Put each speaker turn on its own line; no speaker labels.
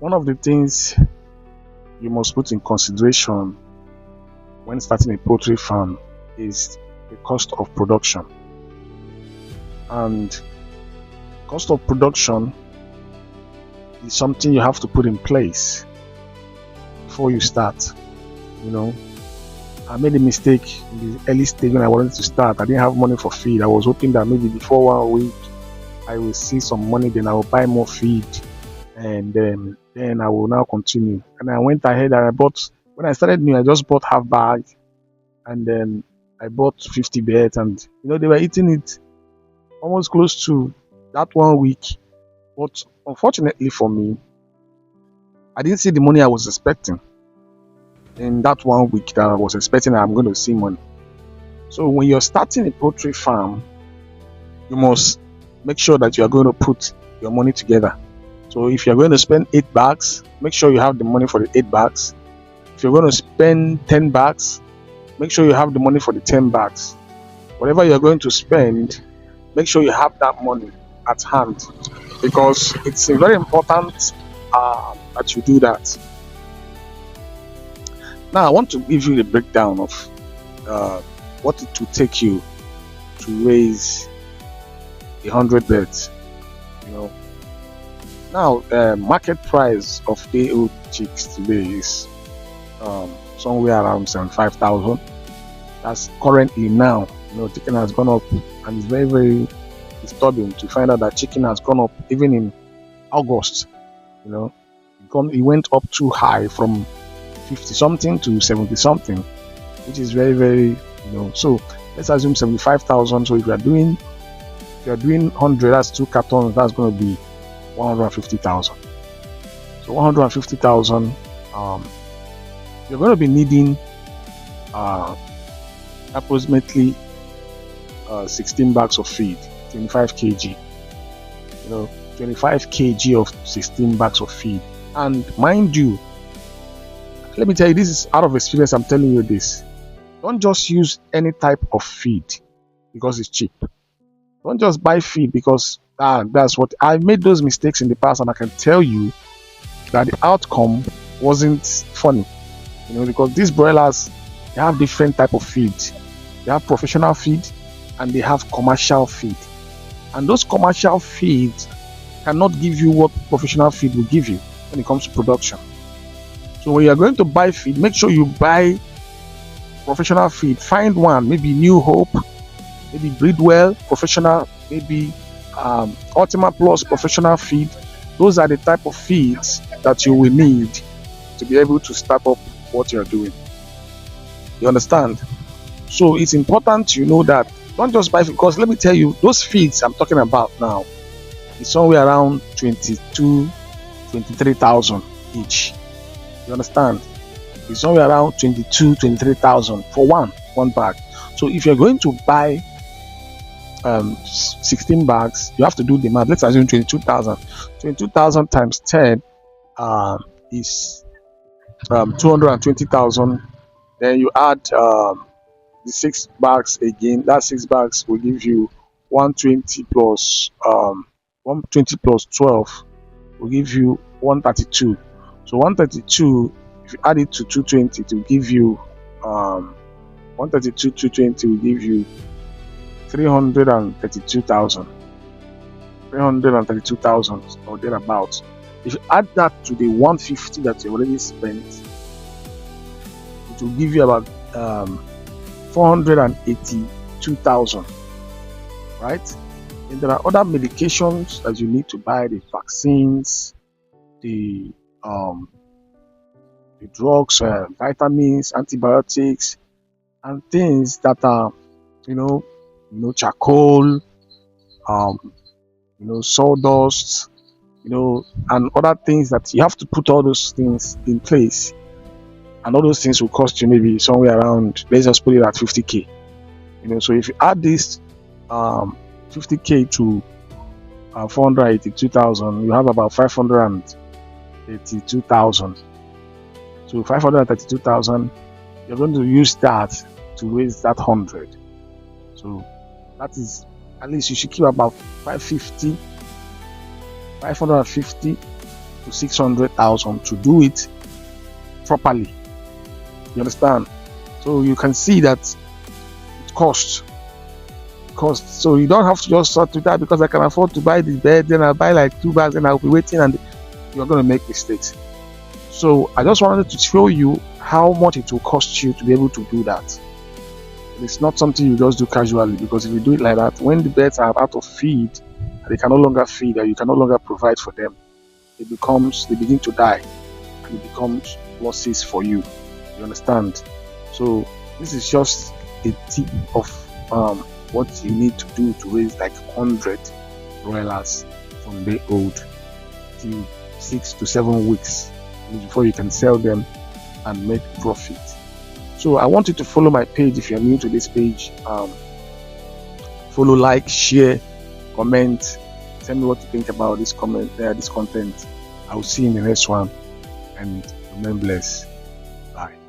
One of the things you must put in consideration when starting a poultry farm is the cost of production. And cost of production is something you have to put in place before you start. You know, I made a mistake in the early stage when I wanted to start. I didn't have money for feed. I was hoping that maybe before 1 week I will see some money, then I will buy more feed, and then I will now continue. And I went ahead and I bought, when I started new, I just bought half bag, and then I bought 50 birds, and they were eating it almost close to that 1 week. But unfortunately for me, I didn't see the money I was expecting in that 1 week that I was expecting I'm going to see money. So when you're starting a poultry farm, you must make sure that you are going to put your money together. So if you're going to spend 8 bags, make sure you have the money for the 8 bags. If you're going to spend 10 bags, make sure you have the money for the 10 bags. Whatever you're going to spend, make sure you have that money at hand, because it's very important that you do that. Now, I want to give you the breakdown of what it will take you to raise 100 birds. Now, market price of day-old chicks today is somewhere around 75,000. That's currently now. Chicken has gone up, and it's very, very disturbing to find out that chicken has gone up even in August. It went up too high from 50 something to 70 something, which is very, very, so let's assume 75,000. So if you're doing 100, that's 2 cartons, that's going to be 150,000. So 150,000, you're going to be needing approximately 16 bags of feed, 25 kg. 25 kg of 16 bags of feed. And mind you, let me tell you, this is out of experience, I'm telling you this. Don't just use any type of feed because it's cheap. Don't just buy feed because that's what I made those mistakes in the past, and I can tell you that the outcome wasn't funny. Because these broilers, they have different type of feed. They have professional feed and they have commercial feed. And those commercial feeds cannot give you what professional feed will give you when it comes to production. So when you are going to buy feed, make sure you buy professional feed. Find one, maybe New Hope, maybe Breedwell professional, maybe Ultima Plus professional feed. Those are the type of feeds that you will need to be able to start up what you're doing. You understand? So it's important to know that don't just buy feed, because let me tell you, those feeds I'm talking about now is somewhere around 23,000 each. You understand? It's somewhere around 23,000 for one bag. So if you're going to buy 16 bags, you have to do the math. Let's assume 22,000. 22,000 times 10 is 220,000. Then you add the 6 bags again. That 6 bags will give you 120 plus 120 plus 12 will give you 132. So 132, if you add it to 220, it will give you 132 220 will give you 332,000 or thereabouts. If you add that to the 150 that you already spent, it will give you about 482,000, right? And there are other medications that you need to buy, the vaccines, the drugs, vitamins, antibiotics, and things that are, charcoal, sawdust, and other things that you have to put all those things in place. And all those things will cost you maybe somewhere around, let's just put it at 50k. So if you add this 50k to 482,000, you have about 532,000. So 532,000, you're going to use that to raise that 100. So that is, at least you should keep about 550 to 600,000 to do it properly. You understand? So you can see that it costs. So you don't have to just sort with that because I can afford to buy this bed, then I'll buy like 2 bags and I'll be waiting and you're going to make mistakes. So I just wanted to show you how much it will cost you to be able to do that. It's not something you just do casually, because if you do it like that, when the birds are out of feed, they can no longer feed and you can no longer provide for them, they begin to die and it becomes losses for you. You understand? So this is just a tip of what you need to do to raise like 100 broilers from day old till 6 to 7 weeks before you can sell them and make profit. So I want you to follow my page if you're new to this page. Follow, like, share, comment. Tell me what you think about this content. I will see you in the next one, and remain blessed. Bye.